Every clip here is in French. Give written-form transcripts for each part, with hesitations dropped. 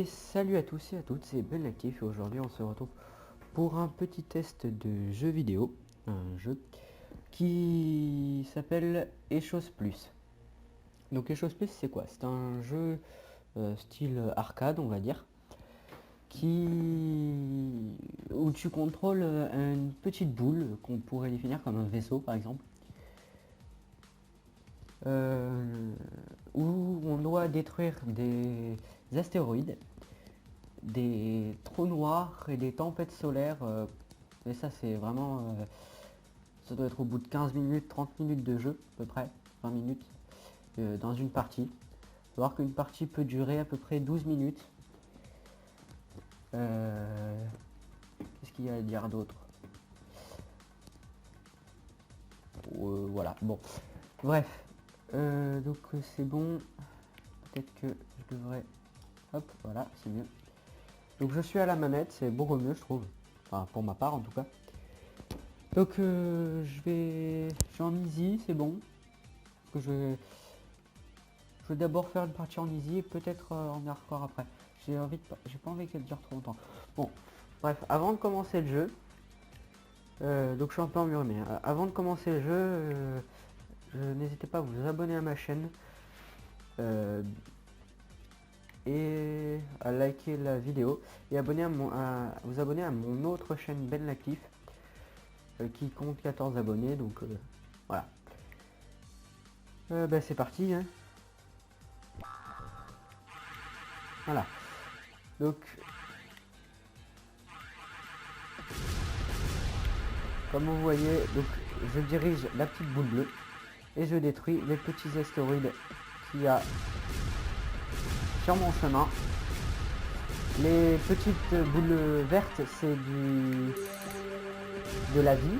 salut à tous et à toutes, c'est Ben Actif et aujourd'hui on se retrouve pour un petit test de jeu vidéo, un jeu qui s'appelle Echos Plus. Donc Echos Plus c'est quoi? C'est un jeu style arcade on va dire, où tu contrôles une petite boule qu'on pourrait définir comme un vaisseau par exemple, où on doit détruire des astéroïdes, des trous noirs et des tempêtes solaires, et ça c'est vraiment ça doit être au bout de 15 minutes 30 minutes de jeu à peu près 20 minutes dans une partie. Faut voir qu'une partie peut durer à peu près 12 minutes. Qu'est-ce qu'il y a à dire d'autre? Voilà, bon, bref, donc c'est bon, peut-être que je devrais, hop, voilà, c'est mieux. Donc je suis à la manette, c'est beaucoup mieux je trouve, enfin pour ma part en tout cas. Donc je suis en easy, c'est bon. Que je vais d'abord faire une partie en easy et peut-être en hardcore après. J'ai pas envie qu'elle dure trop longtemps. Bon, bref, avant de commencer le jeu, donc je suis un peu emmuré, mais avant de commencer le jeu, n'hésitez pas à vous abonner à ma chaîne et à liker la vidéo et vous abonner à mon autre chaîne Ben L'actif qui compte 14 abonnés, donc voilà. Bah, c'est parti hein. Voilà, donc comme vous voyez, donc je dirige la petite boule bleue et je détruis les petits astéroïdes qu'il y a sur mon chemin. Les petites boules vertes c'est de la vie.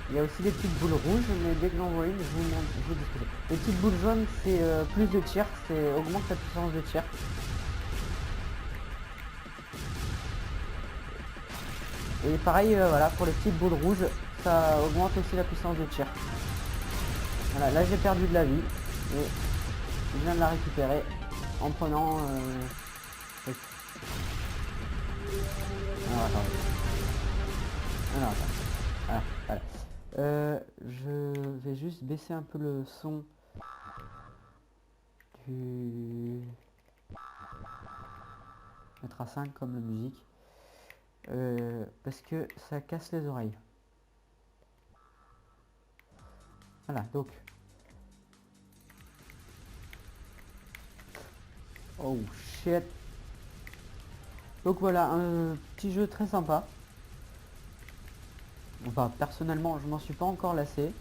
Il y a aussi des petites boules rouges, mais dès que j'en vois une, je vous dis ce que c'est. Les petites boules jaunes, c'est plus de tir, c'est augmente la puissance de tir. Et pareil, voilà, pour les petites boules rouges, ça augmente aussi la puissance de tir. Voilà, là j'ai perdu de la vie, et je viens de la récupérer en prenant... Alors attendez. Alors attends. Voilà. Je vais juste baisser un peu le son du... Mettre à 5 comme la musique. Parce que ça casse les oreilles. Voilà, donc... Oh shit. Donc voilà, un petit jeu très sympa. Enfin, personnellement, je m'en suis pas encore lassé.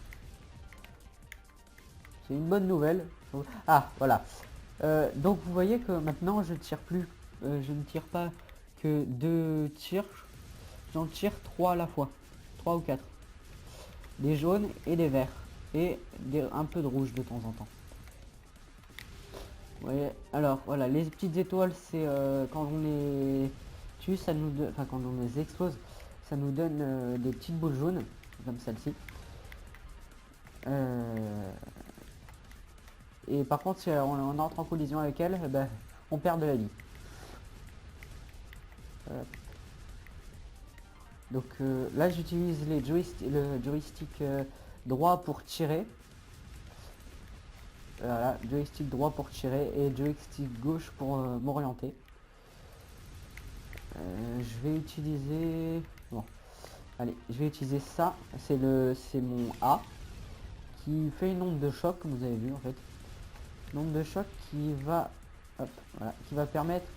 C'est une bonne nouvelle. Ah, voilà. Donc vous voyez que maintenant je tire plus. Je ne tire pas que 2 tirs. J'en tire 3 à la fois. 3 ou 4. Des jaunes et des verts. Et un peu de rouge de temps en temps. Vous voyez, alors voilà, les petites étoiles, c'est quand on les tue, ça nous donne, enfin quand on les explose, ça nous donne des petites boules jaunes, comme celle-ci. Et par contre, si on entre en collision avec elle, ben, on perd de la vie. Donc là, j'utilise le joystick droit pour tirer. Voilà, joystick droit pour tirer et joystick gauche pour m'orienter. Je vais utiliser... Bon, allez, je vais utiliser ça. C'est mon A qui fait une onde de choc, comme vous avez vu en fait. Une onde de choc qui va, hop, voilà, qui va permettre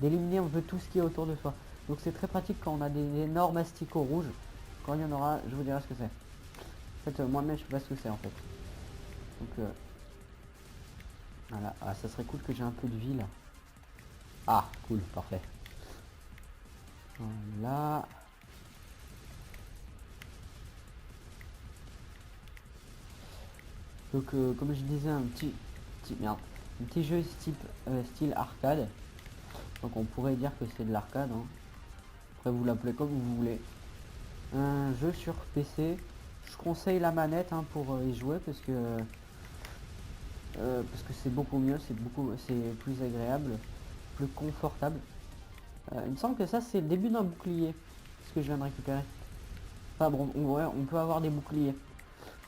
d'éliminer un peu tout ce qui est autour de soi. Donc c'est très pratique quand on a des énormes asticots rouges. Quand il y en aura, je vous dirai ce que c'est. En fait, moi-même je sais pas ce que c'est en fait. Donc voilà, ah, ça serait cool que j'ai un peu de vie là. Ah, cool, parfait. Voilà. Donc comme je disais, un petit jeu style arcade. Donc on pourrait dire que c'est de l'arcade, hein. Après vous l'appelez comme vous voulez. Un jeu sur PC. Je conseille la manette hein, pour y jouer parce que c'est beaucoup mieux, c'est plus agréable. plus confortable. Il me semble que ça c'est le début d'un bouclier, ce que je viens de récupérer. Enfin bon, on peut avoir des boucliers.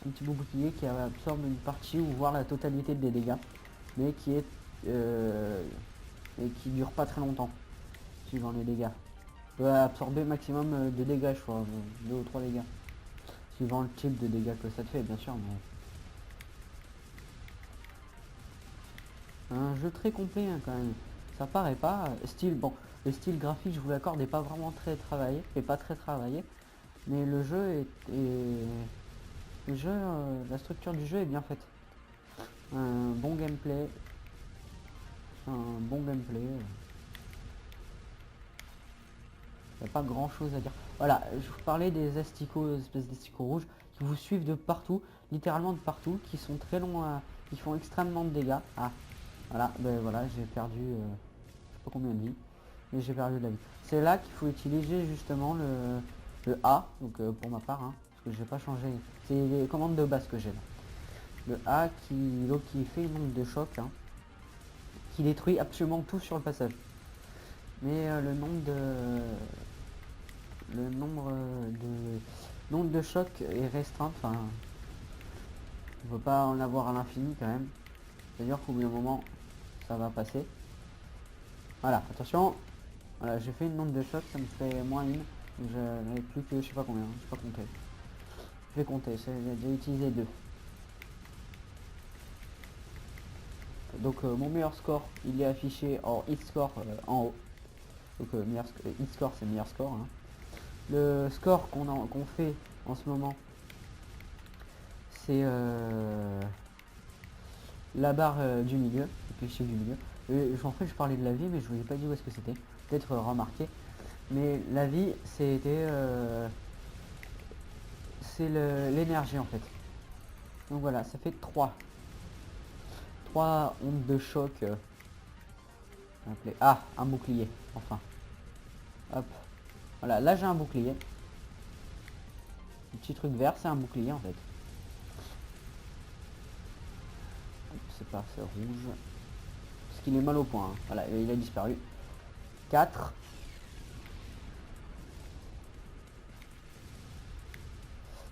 Un petit bouclier qui absorbe une partie ou voire la totalité des dégâts, mais qui est et qui dure pas très longtemps, suivant les dégâts. Peut absorber maximum de dégâts, je crois, 2 ou 3 dégâts. Suivant le type de dégâts que ça te fait, bien sûr. Mais... un jeu très complet hein, quand même. Ça paraît pas. Style, bon, le style graphique, je vous l'accorde, n'est pas vraiment très travaillé, et pas très travaillé. Mais le jeu le jeu, la structure du jeu est bien faite. Un bon gameplay. Un bon gameplay. Il n'y a pas grand chose à dire. Voilà, je vous parlais des asticots, espèces d'asticots rouges qui vous suivent de partout, littéralement de partout, qui sont très longs, qui font extrêmement de dégâts. Ah, voilà, ben voilà, j'ai perdu, je sais pas combien de vie, mais j'ai perdu de la vie. C'est là qu'il faut utiliser justement le A, donc pour ma part, hein, parce que j'ai pas changé. C'est les commandes de base que j'ai là. Le A qui fait une onde de choc, hein, qui détruit absolument tout sur le passage. Mais le nombre de chocs est restreint, enfin on ne peut pas en avoir à l'infini quand même. C'est-à-dire qu'au bout d'un moment ça va passer. Voilà, attention. Voilà, j'ai fait une onde de choc, ça me fait moins une. Je n'avais plus que je sais pas combien, je sais pas compter. Je vais compter, j'ai utilisé 2. Donc mon meilleur score il est affiché en hit score en haut. Donc hit score c'est le meilleur score. Hein. Le score qu'on fait en ce moment, c'est la barre du milieu, le chiffre du milieu. En fait je parlais de la vie mais je vous ai pas dit où est-ce que c'était. Peut-être remarqué. Mais la vie c'était c'est l'énergie en fait. Donc voilà, ça fait 3 ondes de choc. Ah, un bouclier, enfin. Hop. Voilà, là j'ai un bouclier. Le petit truc vert, c'est un bouclier en fait. C'est pas, c'est rouge. Parce qu'il est mal au point. Hein. Voilà, il a disparu. 4.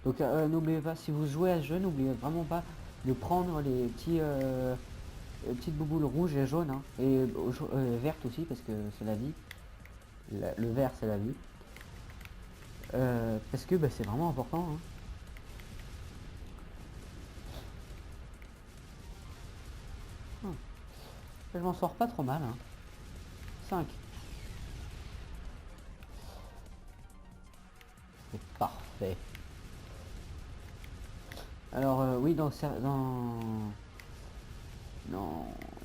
Donc n'oubliez pas, si vous jouez à ce jeu, n'oubliez vraiment pas de prendre les petites bouboules rouges et jaunes. Hein, et vertes aussi, parce que c'est la vie. Le vert, c'est la vie. Parce que bah, c'est vraiment important. Hein. Je m'en sors pas trop mal. Hein. 5. C'est parfait. Alors oui, non,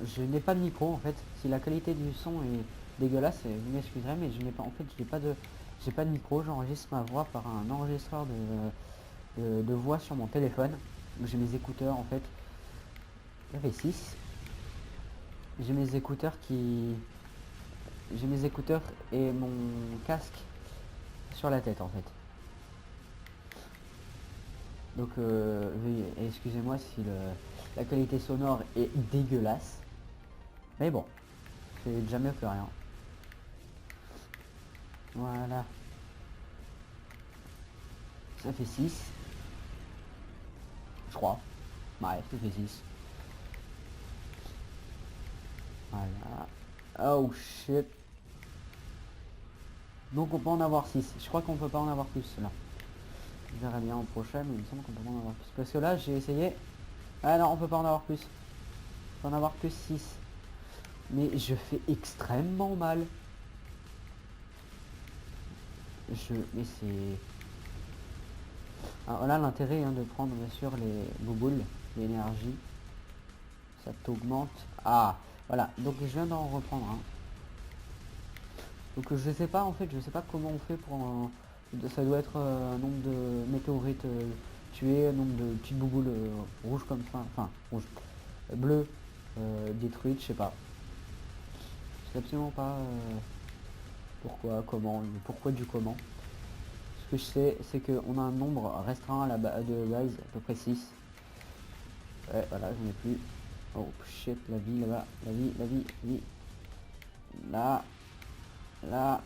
je n'ai pas de micro en fait. Si la qualité du son est dégueulasse, vous m'excuserez, mais je n'ai pas, en fait, j'ai pas de micro. J'enregistre ma voix par un enregistreur de voix sur mon téléphone. J'ai mes écouteurs en fait. Il y avait 6. J'ai mes écouteurs et mon casque sur la tête en fait. Donc excusez-moi si la qualité sonore est dégueulasse. Mais bon, c'est déjà mieux que rien. Voilà. Ça fait 6. Je crois. Ouais, ça fait 6. Voilà. Oh shit. Donc on peut en avoir 6. Je crois qu'on peut pas en avoir plus là. Je verrai bien en prochain, mais il me semble qu'on peut pas en avoir plus. Parce que là j'ai essayé. Ah non, on peut pas en avoir plus. On peut en avoir que 6. Mais je fais extrêmement mal. Mais c'est... Alors voilà l'intérêt hein, de prendre bien sûr les bouboules, l'énergie. Ça t'augmente. Ah, voilà. Donc je viens d'en reprendre un. Donc je sais pas en fait, je sais pas comment on fait pour... ça doit être un nombre de météorites tués, un nombre de petites bouboules rouges comme ça. Enfin, rouges. Bleues détruites, je sais pas. Je sais absolument pas pourquoi, comment, le pourquoi du comment. Ce que je sais, c'est qu'on a un nombre restreint de base, à peu près 6. Ouais, voilà, j'en ai plus. Oh shit, la vie là-bas, la vie. Là. Là.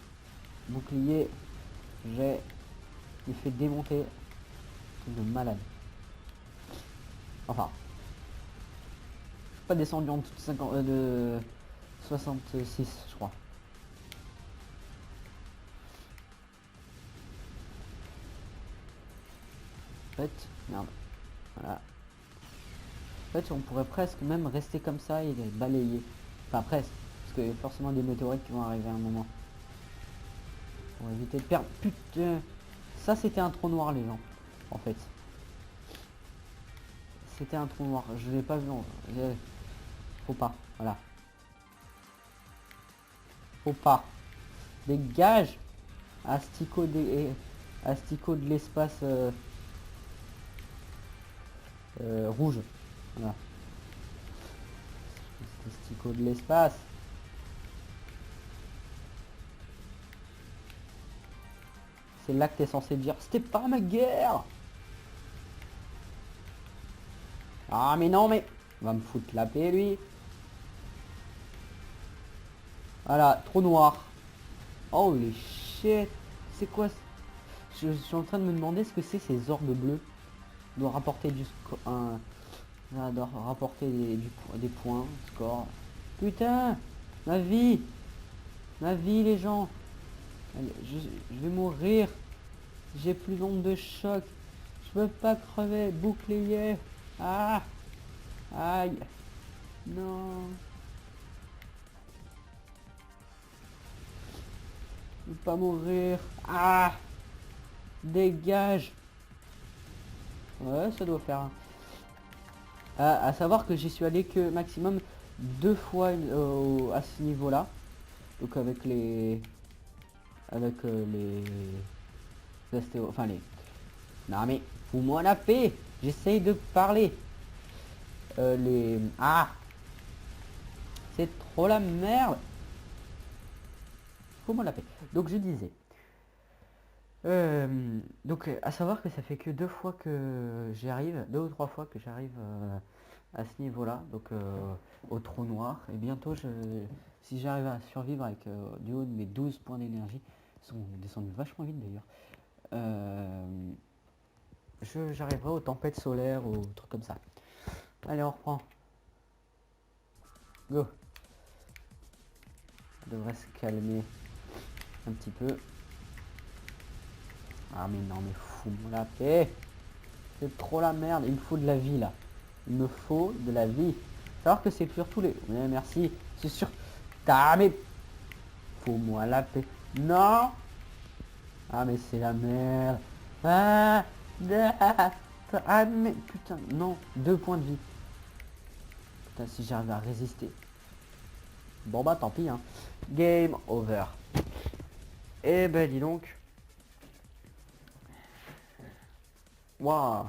Bouclier. J'ai... Il fait démonter. Truc de malade. Enfin. Je suis pas descendu en dessous de 50... de 66, je crois. En fait, merde. Voilà. En fait, on pourrait presque même rester comme ça et les balayer. Enfin, presque. Parce qu'il y a forcément des météorites qui vont arriver à un moment. Pour éviter de perdre... Putain. Ça, c'était un trou noir, les gens. En fait. C'était un trou noir. Je l'ai pas vu. Faut pas. Voilà. Faut pas. Dégage. Asticot de l'espace rouge. Voilà. Asticot de l'espace. C'est là que t'es censé dire c'était pas ma guerre. Ah mais non mais. On va me foutre la paix lui. Voilà, trou noir. Oh les shit. C'est quoi? Je suis en train de me demander ce que c'est ces orbes bleus. Doit rapporter du score. Doit rapporter des points. Score. Putain. Ma vie. Ma vie les gens. Allez, je vais mourir. J'ai plus d'onde de choc. Je peux pas crever. Bouclier. Ah. Aïe. Non. Je veux pas mourir. Ah. Dégage. Ouais, ça doit faire. À savoir que j'y suis allé que maximum 2 fois à ce niveau-là. Donc avec les... Avec les astéro... Enfin les... Non mais, fous-moi la paix. J'essaye de parler. Les... Ah. C'est trop la merde. Fous-moi la paix. Donc je disais... donc à savoir que ça fait que 2 fois que j'y arrive, 2 ou 3 fois que j'arrive à ce niveau-là, donc au trou noir. Et bientôt, si j'arrive à survivre avec du haut de mes 12 points d'énergie, ils sont descendus vachement vite d'ailleurs, j'arriverai aux tempêtes solaires ou trucs comme ça. Allez, on reprend. Go. On devrait se calmer un petit peu. Ah mais non mais fous-moi la paix. C'est trop la merde, il me faut de la vie là. Il me faut de la vie. Alors que c'est surtout les... Ouais, merci. C'est sûr. Ah mais... Faut-moi la paix. Non. Ah mais c'est la merde. Ah, ah mais putain. Non. 2 points de vie. Putain si j'arrive à résister. Bon bah tant pis hein. Game over. Eh ben dis donc. Waouh.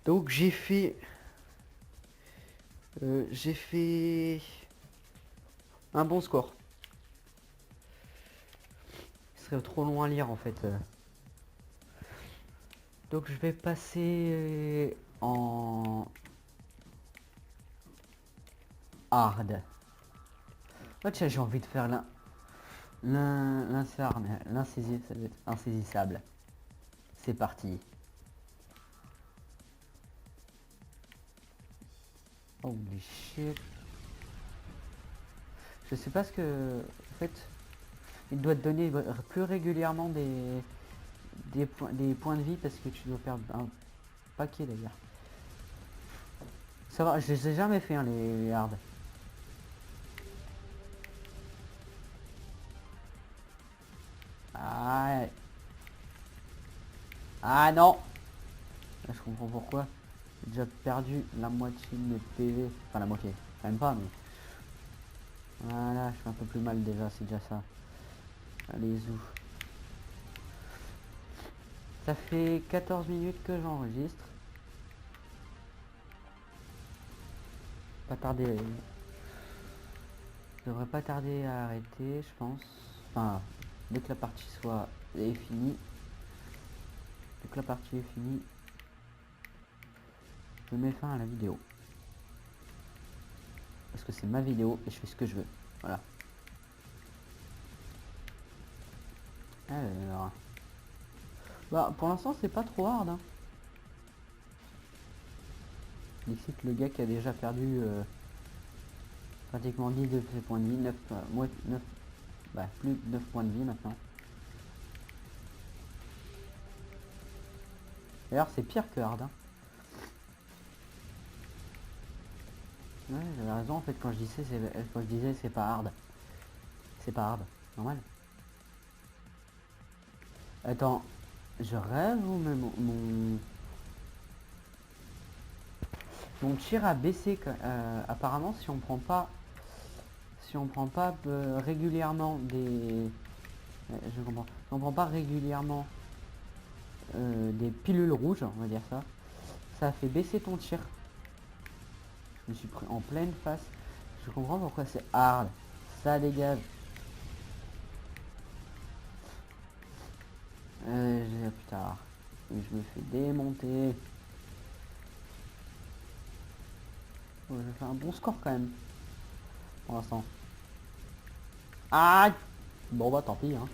Donc j'ai fait un bon score. Ce serait trop long à lire en fait. Donc je vais passer en hard. Oh tiens, j'ai envie de faire l'insaisissable. C'est parti. Holy shit. Je sais pas ce que... En fait, il doit te donner plus régulièrement des points de vie parce que tu dois perdre un paquet d'ailleurs. Ça va, je les ai jamais fait hein, les hard. Ah, ah non. Là, je comprends pourquoi. J'ai déjà perdu la moitié de mes PV. Enfin la moitié, quand même pas mais... Voilà, je fais un peu plus mal déjà, c'est déjà ça. Allez, zou. Ça fait 14 minutes que j'enregistre. Pas tarder. Je devrais pas tarder à arrêter, je pense. Enfin, dès que la partie est finie. Dès que la partie est finie, je mets fin à la vidéo. parce que c'est ma vidéo et je fais ce que je veux. Voilà. Alors. Bah pour l'instant c'est pas trop hard hein. Ici le gars qui a déjà perdu pratiquement 10 de ses points de vie, 9, bah, plus de 9 points de vie maintenant. D'ailleurs c'est pire que hard hein. Ouais, j'avais raison en fait quand je disais c'est pas hard. C'est pas hard, normal. Attends, je rêve ou même mon tir a baissé apparemment si on prend pas régulièrement des je comprends. Si on prend pas régulièrement des pilules rouges, on va dire ça, ça a fait baisser ton tir. Je me suis pris en pleine face. Je comprends pourquoi c'est hard. Ça dégage. Putain. Je me fais démonter. Oh, je fais un bon score quand même. Pour l'instant. Ah. Bon bah tant pis hein.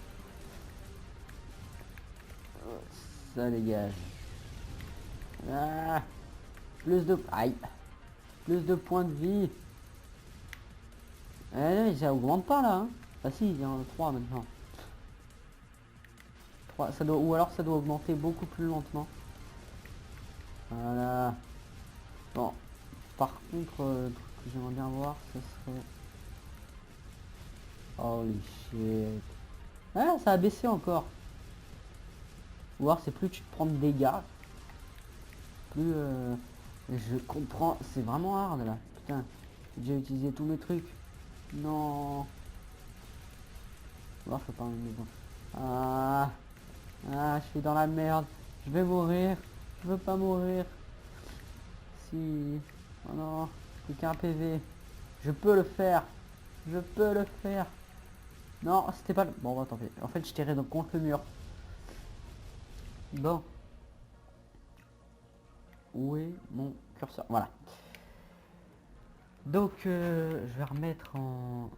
Ça dégage. Ah. Plus de... Aïe. Plus de points de vie. Eh, ça augmente pas là hein. Ah si, il y en a 3 maintenant. 3, ça doit, ou alors ça doit augmenter beaucoup plus lentement. Voilà. Bon. Par contre, truc que j'aimerais bien voir, ce serait... Holy shit. Ah, ça a baissé encore. Ou alors c'est plus tu te prends de dégâts. Plus je comprends. C'est vraiment hard là. Putain. J'ai utilisé tous mes trucs. Non. Ou alors je peux pas me mettre. Ah. Ah, je suis dans la merde. Je vais mourir. Je veux pas mourir. Si. Oh non. Plus qu'un PV. Je peux le faire. Je peux le faire. Non, c'était pas le... Bon, bah tant pis. En fait, je tirais donc contre le mur. Bon. Où est mon curseur? Voilà. Donc, je vais remettre en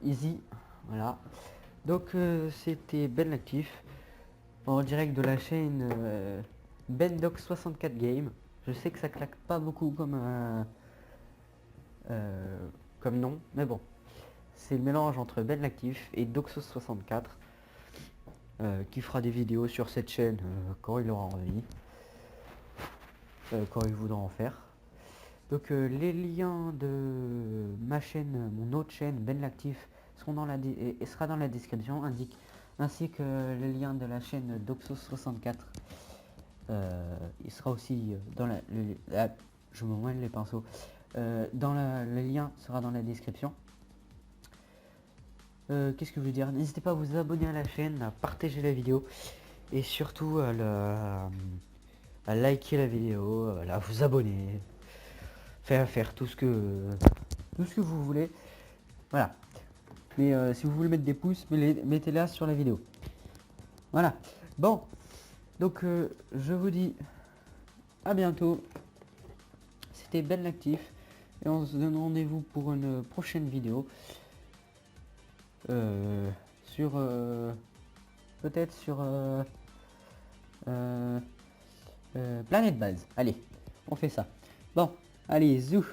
easy. Voilà. Donc, c'était Ben l'Actif. En direct de la chaîne Bendoc64 Game. Je sais que ça claque pas beaucoup comme nom, mais bon. C'est le mélange entre Ben l'Actif et Doxos64 qui fera des vidéos sur cette chaîne quand il aura envie. Quand il voudra en faire. Donc les liens de ma chaîne, mon autre chaîne, Ben l'Actif, seront dans sera dans la description, ainsi que le lien de la chaîne Doxos64. Il sera aussi dans je me mêle les pinceaux. Le lien sera dans la description. Qu'est-ce que je veux dire? N'hésitez pas à vous abonner à la chaîne, à partager la vidéo et surtout à liker la vidéo, à vous abonner, faire tout ce que vous voulez. Voilà. Mais si vous voulez mettre des pouces, mettez-les sur la vidéo. Voilà. Bon. Donc je vous dis à bientôt. C'était Ben l'Actif. Et on se donne rendez-vous pour une prochaine vidéo. Sur peut-être sur Planète Base. Allez, on fait ça. Bon, allez, zou.